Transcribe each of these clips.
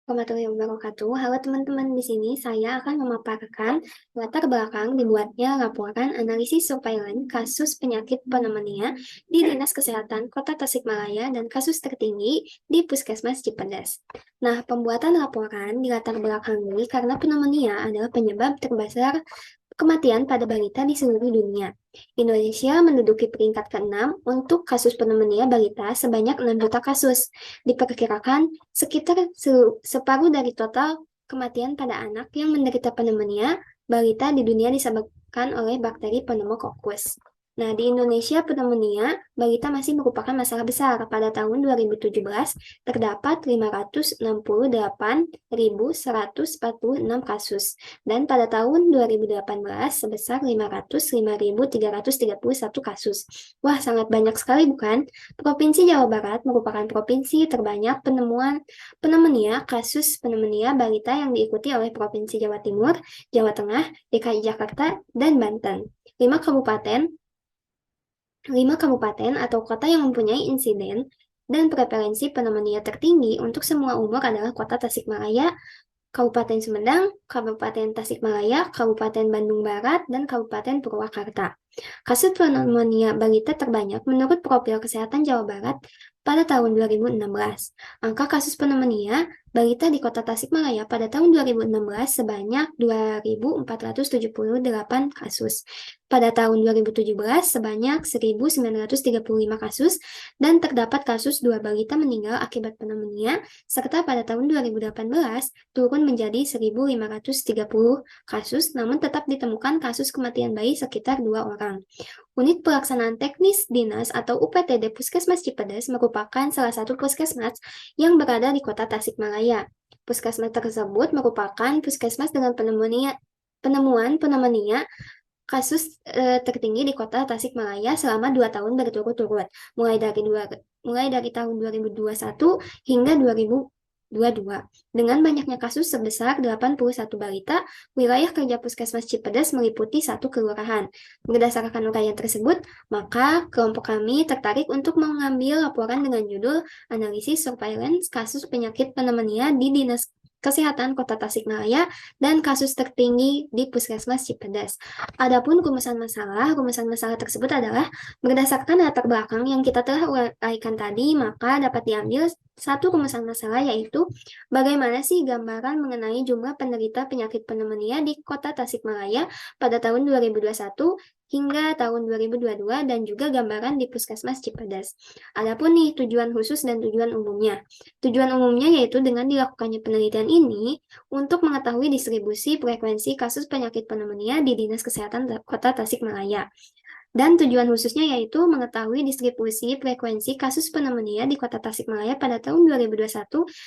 Warahmatullahi wabarakatuh. Halo teman-teman, di sini saya akan memaparkan latar belakang dibuatnya laporan analisis surveillance kasus penyakit pneumonia di Dinas Kesehatan Kota Tasikmalaya dan kasus tertinggi di Puskesmas Cipedes. Nah, pembuatan laporan di latar belakangi karena pneumonia adalah penyebab terbesar kematian pada balita di seluruh dunia. Indonesia menduduki peringkat ke-6 untuk kasus pneumonia balita sebanyak 6 juta kasus. Diperkirakan sekitar separuh dari total kematian pada anak yang menderita pneumonia balita di dunia disebabkan oleh bakteri pneumococcus. Nah, di Indonesia pneumonia balita masih merupakan masalah besar. Pada tahun 2017, terdapat 568.146 kasus. Dan pada tahun 2018 sebesar 505.331 kasus. Wah, sangat banyak sekali bukan? Provinsi Jawa Barat merupakan provinsi terbanyak penemuan pneumonia kasus pneumonia balita yang diikuti oleh Provinsi Jawa Timur, Jawa Tengah, DKI Jakarta, dan Banten. 5 kabupaten atau kota yang mempunyai insiden dan prevalensi pneumonia tertinggi untuk semua umur adalah Kota Tasikmalaya, Kabupaten Sumedang, Kabupaten Tasikmalaya, Kabupaten Bandung Barat, dan Kabupaten Purwakarta. Kasus pneumonia balita terbanyak menurut Profil Kesehatan Jawa Barat pada tahun 2016. Angka kasus pneumonia balita di Kota Tasikmalaya pada tahun 2016 sebanyak 2.478 kasus. Pada tahun 2017 sebanyak 1.935 kasus dan terdapat kasus 2 balita meninggal akibat pneumonia, serta pada tahun 2018 turun menjadi 1.530 kasus, namun tetap ditemukan kasus kematian bayi sekitar 2 orang. Unit Pelaksanaan Teknis Dinas atau UPTD Puskesmas Cipedes merupakan salah satu puskesmas yang berada di Kota Tasikmalaya. Puskesmas tersebut merupakan puskesmas dengan penemuan pneumonia kasus tertinggi di Kota Tasikmalaya selama 2 tahun berturut-turut, mulai dari tahun 2021 hingga 2022. Dengan banyaknya kasus sebesar 81 balita, wilayah kerja Puskesmas Cipedes meliputi 1 kelurahan. Berdasarkan uraian tersebut, maka kelompok kami tertarik untuk mengambil laporan dengan judul Analisis Surveillance Kasus Penyakit Pneumonia di Dinas Kesehatan Kota Tasikmalaya dan kasus tertinggi di Puskesmas Cipedes. Adapun rumusan masalah tersebut adalah berdasarkan latar belakang yang kita telah uraikan tadi, maka dapat diambil satu rumusan masalah yaitu bagaimana sih gambaran mengenai jumlah penderita penyakit pneumonia di Kota Tasikmalaya pada tahun 2021 hingga tahun 2022 dan juga gambaran di Puskesmas Cipedes. Adapun nih tujuan khusus dan tujuan umumnya. Tujuan umumnya yaitu dengan dilakukannya penelitian ini untuk mengetahui distribusi frekuensi kasus penyakit pneumonia di Dinas Kesehatan Kota Tasikmalaya. Dan tujuan khususnya yaitu mengetahui distribusi frekuensi kasus pneumonia di Kota Tasikmalaya pada tahun 2021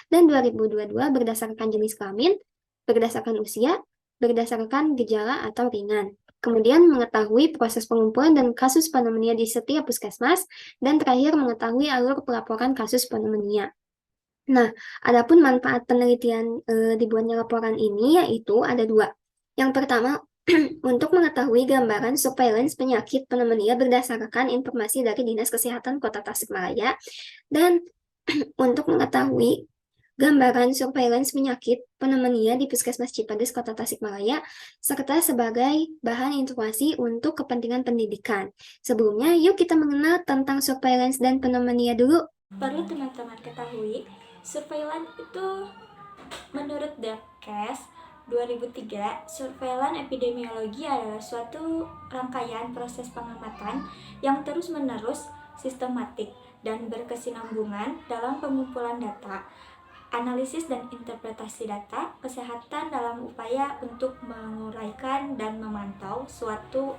dan 2022 berdasarkan jenis kelamin, berdasarkan usia, berdasarkan gejala atau ringan. Kemudian mengetahui proses pengumpulan dan kasus pneumonia di setiap puskesmas, dan terakhir mengetahui alur pelaporan kasus pneumonia. Nah, adapun manfaat penelitian dibuatnya laporan ini yaitu ada 2. Yang pertama, untuk mengetahui gambaran surveillance penyakit pneumonia berdasarkan informasi dari Dinas Kesehatan Kota Tasikmalaya, dan untuk mengetahui gambaran surveillance penyakit pneumonia di Puskesmas Cipedes Kota Tasikmalaya, serta sebagai bahan informasi untuk kepentingan pendidikan. Sebelumnya, yuk kita mengenal tentang surveillance dan pneumonia dulu. Perlu teman-teman ketahui, surveillance itu menurut Depkes 2003, surveillance epidemiologi adalah suatu rangkaian proses pengamatan yang terus-menerus, sistematik, dan berkesinambungan dalam pengumpulan data, analisis dan interpretasi data kesehatan dalam upaya untuk menguraikan dan memantau suatu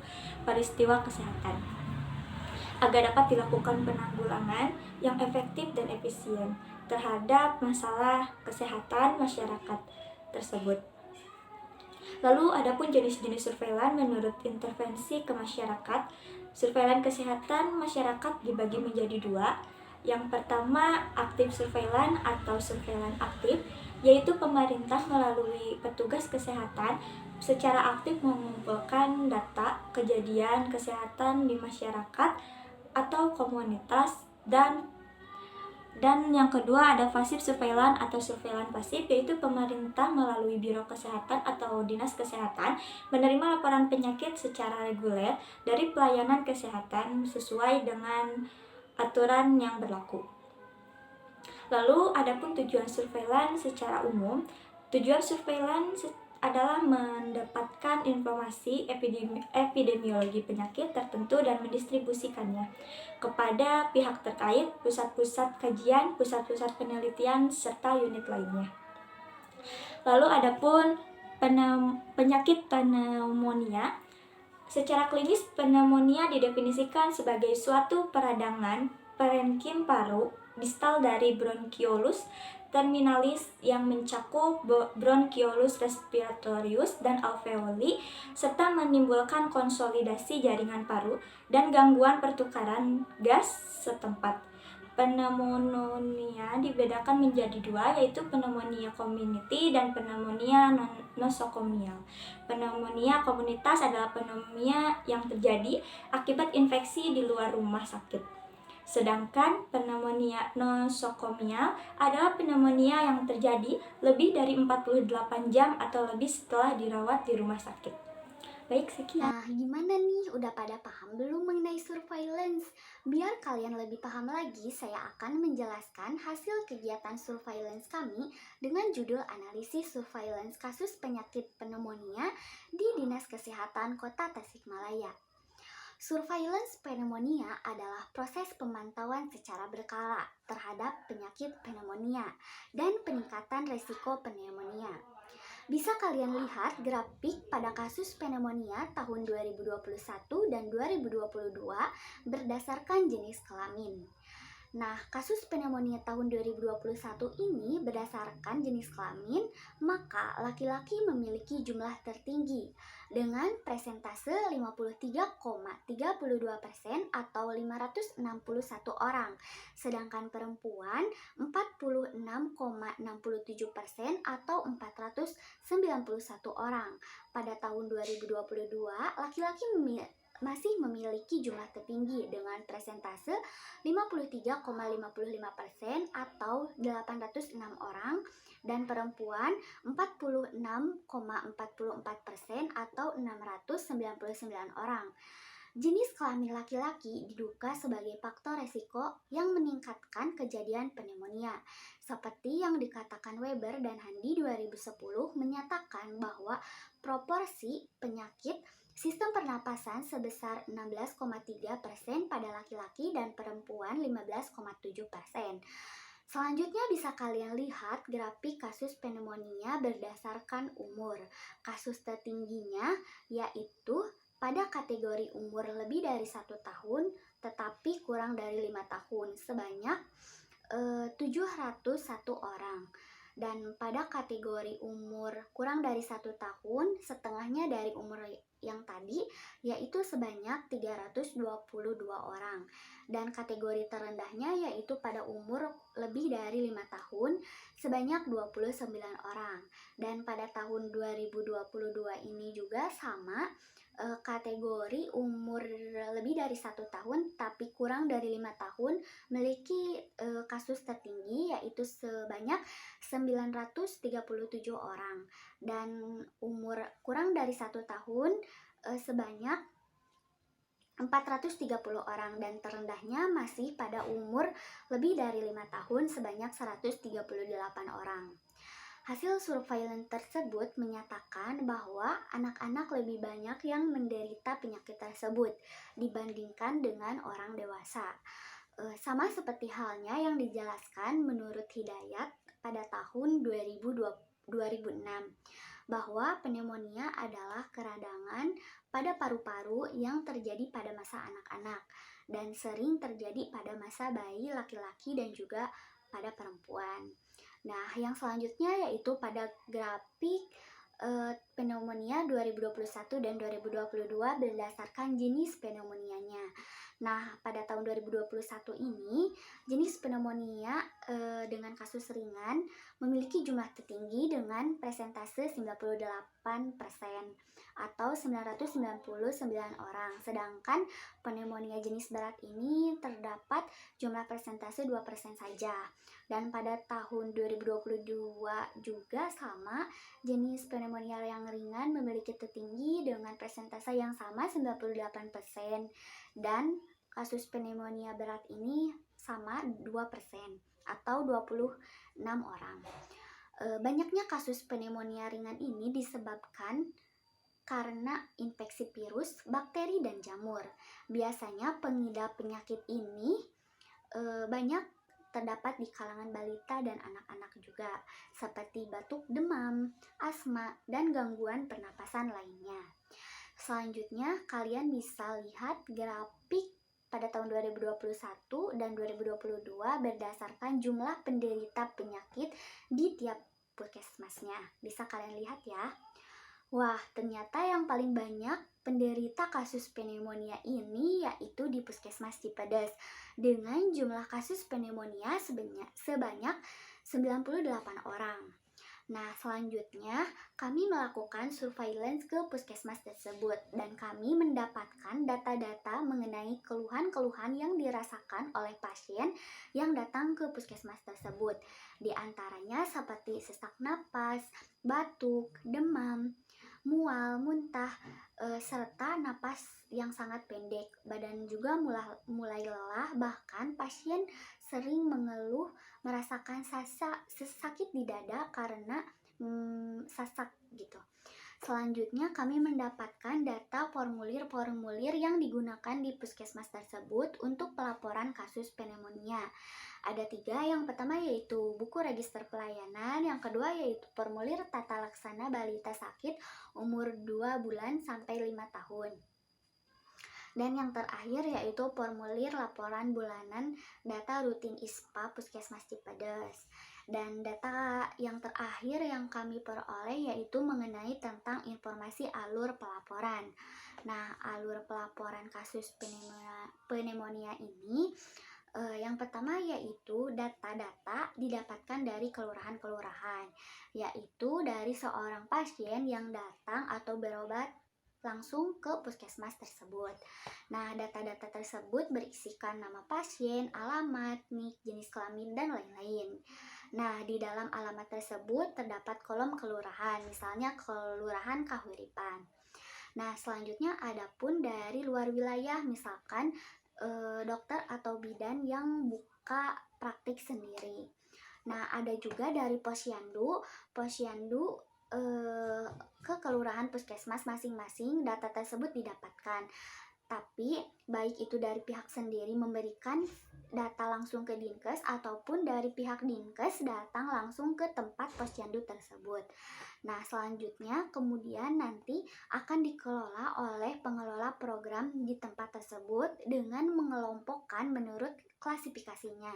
peristiwa kesehatan agar dapat dilakukan penanggulangan yang efektif dan efisien terhadap masalah kesehatan masyarakat tersebut. Lalu adapun jenis-jenis surveillance menurut intervensi ke masyarakat, surveillance kesehatan masyarakat dibagi menjadi 2. Yang pertama, aktif surveillance atau surveillance aktif, yaitu pemerintah melalui petugas kesehatan secara aktif mengumpulkan data kejadian kesehatan di masyarakat atau komunitas dan Dan yang kedua ada pasif surveillance atau surveillance pasif, yaitu pemerintah melalui Biro Kesehatan atau Dinas Kesehatan menerima laporan penyakit secara reguler dari pelayanan kesehatan sesuai dengan aturan yang berlaku. Lalu adapun tujuan surveillance secara umum, tujuan surveillance adalah mendapatkan informasi epidemiologi penyakit tertentu dan mendistribusikannya kepada pihak terkait, pusat-pusat kajian, pusat-pusat penelitian, serta unit lainnya. Lalu adapun penyakit pneumonia. Secara klinis, pneumonia didefinisikan sebagai suatu peradangan parenkim paru distal dari bronchiolus terminalis yang mencakup bronchiolus respiratorius dan alveoli serta menimbulkan konsolidasi jaringan paru dan gangguan pertukaran gas setempat. Pneumonia dibedakan menjadi dua, yaitu pneumonia community dan pneumonia nosokomial. Pneumonia komunitas adalah pneumonia yang terjadi akibat infeksi di luar rumah sakit. Sedangkan pneumonia nosokomial adalah pneumonia yang terjadi lebih dari 48 jam atau lebih setelah dirawat di rumah sakit. Baik, sekian. Nah, gimana nih? Udah pada paham belum mengenai surveillance? Biar kalian lebih paham lagi, saya akan menjelaskan hasil kegiatan surveillance kami dengan judul analisis surveillance kasus penyakit pneumonia di Dinas Kesehatan Kota Tasikmalaya. Surveillance pneumonia adalah proses pemantauan secara berkala terhadap penyakit pneumonia dan peningkatan resiko pneumonia. Bisa kalian lihat grafik pada kasus pneumonia tahun 2021 dan 2022 berdasarkan jenis kelamin. Nah, kasus pneumonia tahun 2021 ini berdasarkan jenis kelamin, maka laki-laki memiliki jumlah tertinggi dengan persentase 53,32% atau 561 orang, sedangkan perempuan 46,67% atau 491 orang. Pada tahun 2022, laki-laki masih memiliki jumlah tertinggi dengan persentase 53,55% atau 806 orang dan perempuan 46,44% atau 699 orang. Jenis kelamin laki-laki diduga sebagai faktor resiko yang meningkatkan kejadian pneumonia. Seperti yang dikatakan Weber dan Handi 2010 menyatakan bahwa proporsi penyakit sistem pernapasan sebesar 16,3% pada laki-laki dan perempuan 15,7%. Selanjutnya bisa kalian lihat grafik kasus pneumonia berdasarkan umur. Kasus tertingginya yaitu pada kategori umur lebih dari 1 tahun tetapi kurang dari 5 tahun sebanyak 701 orang. Dan pada kategori umur kurang dari 1 tahun, setengahnya dari umur yang tadi, yaitu sebanyak 322 orang. Dan kategori terendahnya yaitu pada umur lebih dari 5 tahun, sebanyak 29 orang. Dan pada tahun 2022 ini juga sama, kategori umur lebih dari 1 tahun tapi kurang dari 5 tahun memiliki kasus tertinggi yaitu sebanyak 937 orang dan umur kurang dari 1 tahun sebanyak 430 orang dan terendahnya masih pada umur lebih dari 5 tahun sebanyak 138 orang. Hasil surveillance tersebut menyatakan bahwa anak-anak lebih banyak yang menderita penyakit tersebut dibandingkan dengan orang dewasa. Sama seperti halnya yang dijelaskan menurut Hidayat pada tahun 2006 bahwa pneumonia adalah keradangan pada paru-paru yang terjadi pada masa anak-anak dan sering terjadi pada masa bayi laki-laki dan juga pada perempuan. Nah, yang selanjutnya yaitu pada grafik pneumonia 2021 dan 2022 berdasarkan jenis pneumonianya. Nah, pada tahun 2021 ini, jenis pneumonia dengan kasus ringan memiliki jumlah tertinggi dengan persentase 98% atau 999 orang. Sedangkan pneumonia jenis berat ini terdapat jumlah persentase 2% saja. Dan pada tahun 2022 juga sama, jenis pneumonia yang ringan memiliki tertinggi dengan persentase yang sama 98% dan kasus pneumonia berat ini sama 2% atau 26 orang. Banyaknya kasus pneumonia ringan ini disebabkan karena infeksi virus, bakteri, dan jamur. Biasanya pengidap penyakit ini banyak terdapat di kalangan balita dan anak-anak juga, seperti batuk, demam, asma, dan gangguan pernapasan lainnya. Selanjutnya, kalian bisa lihat grafik pada tahun 2021 dan 2022 berdasarkan jumlah penderita penyakit di tiap puskesmasnya. Bisa kalian lihat ya. Wah, ternyata yang paling banyak penderita kasus pneumonia ini yaitu di Puskesmas Cipedes dengan jumlah kasus pneumonia sebanyak 98 orang. Nah, selanjutnya kami melakukan surveillance ke puskesmas tersebut dan kami mendapatkan data-data mengenai keluhan-keluhan yang dirasakan oleh pasien yang datang ke puskesmas tersebut. Di antaranya seperti sesak napas, batuk, demam, mual, muntah, serta napas yang sangat pendek. Badan juga mulai lelah, bahkan pasien sering mengeluh merasakan sakit di dada karena sasak gitu. Selanjutnya kami mendapatkan data formulir-formulir yang digunakan di puskesmas tersebut untuk pelaporan kasus pneumonia. Ada 3, yang pertama yaitu buku register pelayanan, yang kedua yaitu formulir tata laksana balita sakit umur 2 bulan sampai 5 tahun. Dan yang terakhir yaitu formulir laporan bulanan data rutin ISPA Puskesmas Cipedes. Dan data yang terakhir yang kami peroleh yaitu mengenai tentang informasi alur pelaporan. Nah, alur pelaporan kasus pneumonia ini yang pertama yaitu data-data didapatkan dari kelurahan-kelurahan, yaitu dari seorang pasien yang datang atau berobat langsung ke puskesmas tersebut. Nah, data-data tersebut berisikan nama pasien, alamat, nik, jenis kelamin, dan lain-lain. Nah, di dalam alamat tersebut terdapat kolom kelurahan, misalnya Kelurahan Kahuripan. Nah, selanjutnya ada pun dari luar wilayah, misalkan dokter atau bidan yang buka praktik sendiri. Nah, ada juga dari posyandu ke kelurahan puskesmas masing-masing data tersebut didapatkan. Tapi baik itu dari pihak sendiri memberikan data langsung ke Dinkes ataupun dari pihak Dinkes datang langsung ke tempat posyandu tersebut. Nah, selanjutnya kemudian nanti akan dikelola oleh pengelola program di tempat tersebut dengan mengelompokkan menurut klasifikasinya.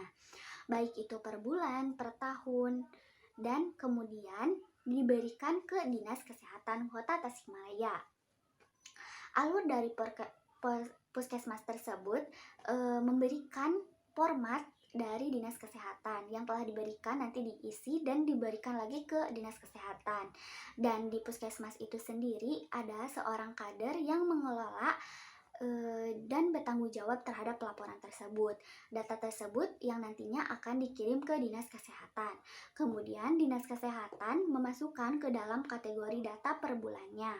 Baik itu per bulan, per tahun, dan kemudian diberikan ke Dinas Kesehatan Kota Tasikmalaya. Alur dari puskesmas tersebut memberikan format dari Dinas Kesehatan yang telah diberikan nanti diisi dan diberikan lagi ke Dinas Kesehatan. Dan di puskesmas itu sendiri ada seorang kader yang mengelola dan bertanggung jawab terhadap laporan tersebut. Data tersebut yang nantinya akan dikirim ke Dinas Kesehatan. Kemudian Dinas Kesehatan memasukkan ke dalam kategori data per bulannya.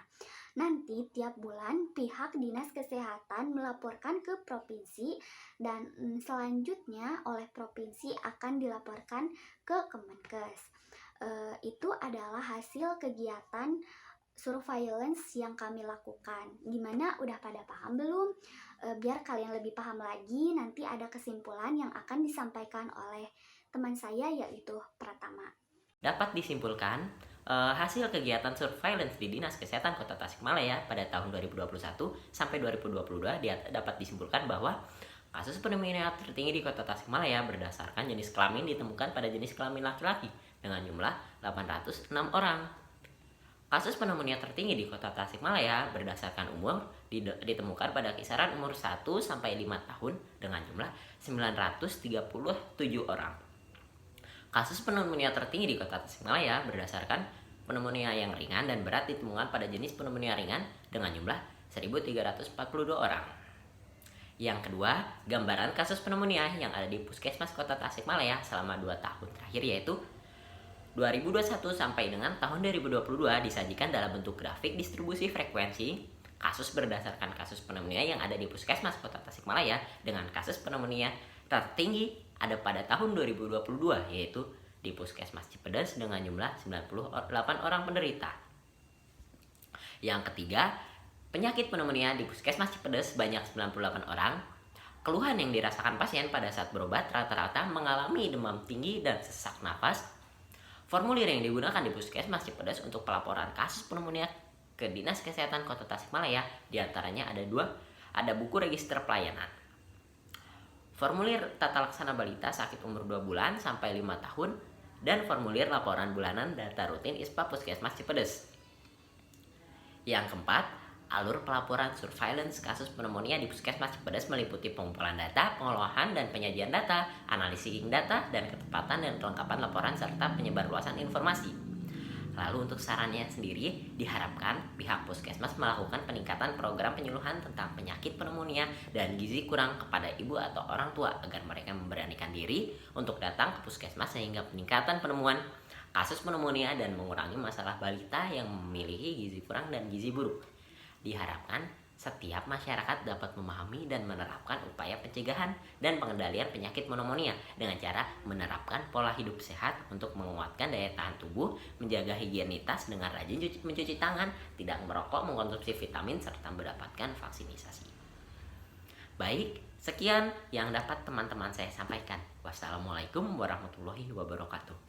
Nanti tiap bulan pihak Dinas Kesehatan melaporkan ke provinsi dan selanjutnya oleh provinsi akan dilaporkan ke Kemenkes. Itu adalah hasil kegiatan surveillance yang kami lakukan. Gimana, udah pada paham belum? Biar kalian lebih paham lagi, nanti ada kesimpulan yang akan disampaikan oleh teman saya yaitu Pratama. Dapat disimpulkan, hasil kegiatan surveillance di Dinas Kesehatan Kota Tasikmalaya pada tahun 2021 sampai 2022 dapat disimpulkan bahwa kasus pneumonia tertinggi di Kota Tasikmalaya berdasarkan jenis kelamin ditemukan pada jenis kelamin laki-laki dengan jumlah 806 orang. Kasus pneumonia tertinggi di Kota Tasikmalaya berdasarkan umur ditemukan pada kisaran umur 1 sampai 5 tahun dengan jumlah 937 orang. Kasus pneumonia tertinggi di Kota Tasikmalaya berdasarkan pneumonia yang ringan dan berat ditemukan pada jenis pneumonia ringan dengan jumlah 1.342 orang. Yang kedua, gambaran kasus pneumonia yang ada di Puskesmas Kota Tasikmalaya selama 2 tahun terakhir yaitu 2021 sampai dengan tahun 2022 disajikan dalam bentuk grafik distribusi frekuensi kasus berdasarkan kasus pneumonia yang ada di Puskesmas Kota Tasikmalaya dengan kasus pneumonia tertinggi ada pada tahun 2022 yaitu di Puskesmas Cipedes dengan jumlah 98 orang penderita. Yang ketiga, penyakit pneumonia di Puskesmas Cipedes sebanyak 98 orang. Keluhan yang dirasakan pasien pada saat berobat rata-rata mengalami demam tinggi dan sesak napas. Formulir yang digunakan di Puskesmas Cipedes untuk pelaporan kasus pneumonia ke Dinas Kesehatan Kota Tasikmalaya diantaranya ada buku register pelayanan, formulir tata laksana balita sakit umur 2 bulan sampai 5 tahun, dan formulir laporan bulanan data rutin ISPA Puskesmas Cipedes. Yang keempat, alur pelaporan surveillance kasus pneumonia di Puskesmas Cipedes meliputi pengumpulan data, pengolahan dan penyajian data, analisis data, dan ketepatan dan kelengkapan laporan serta penyebarluasan informasi. Lalu untuk sarannya sendiri, diharapkan pihak Puskesmas melakukan peningkatan program penyuluhan tentang penyakit pneumonia dan gizi kurang kepada ibu atau orang tua agar mereka memberanikan diri untuk datang ke Puskesmas sehingga peningkatan penemuan kasus pneumonia dan mengurangi masalah balita yang memiliki gizi kurang dan gizi buruk. Diharapkan setiap masyarakat dapat memahami dan menerapkan upaya pencegahan dan pengendalian penyakit pneumonia dengan cara menerapkan pola hidup sehat untuk menguatkan daya tahan tubuh, menjaga higienitas dengan rajin mencuci tangan, tidak merokok, mengkonsumsi vitamin, serta mendapatkan vaksinisasi. Baik, sekian yang dapat teman-teman saya sampaikan. Wassalamualaikum warahmatullahi wabarakatuh.